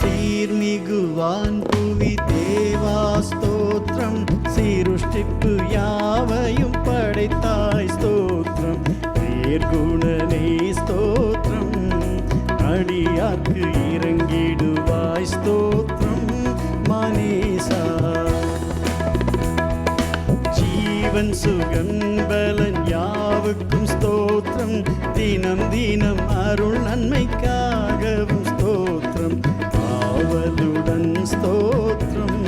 சீர்மிகுவான் புவி தேவா ஸ்தோத்திரம், சீருஷ்டிப்பு யாவையும் படைத்தாய் ஸ்தோத்திரம், பேர்குணனே ஸ்தோத்திரம், அடியார்க்கு இறங்கிடுவாய் ஸ்தோத்திரம் மனேசா. ஜீவன் சுகம் பலன் யாவுக்கும் ஸ்தோத்திரம், தினம் தினம் அருள் நன்மைக்காகவும் ஸ்தோத்திரம், ஆவலுடன் ஸ்தோத்திரம்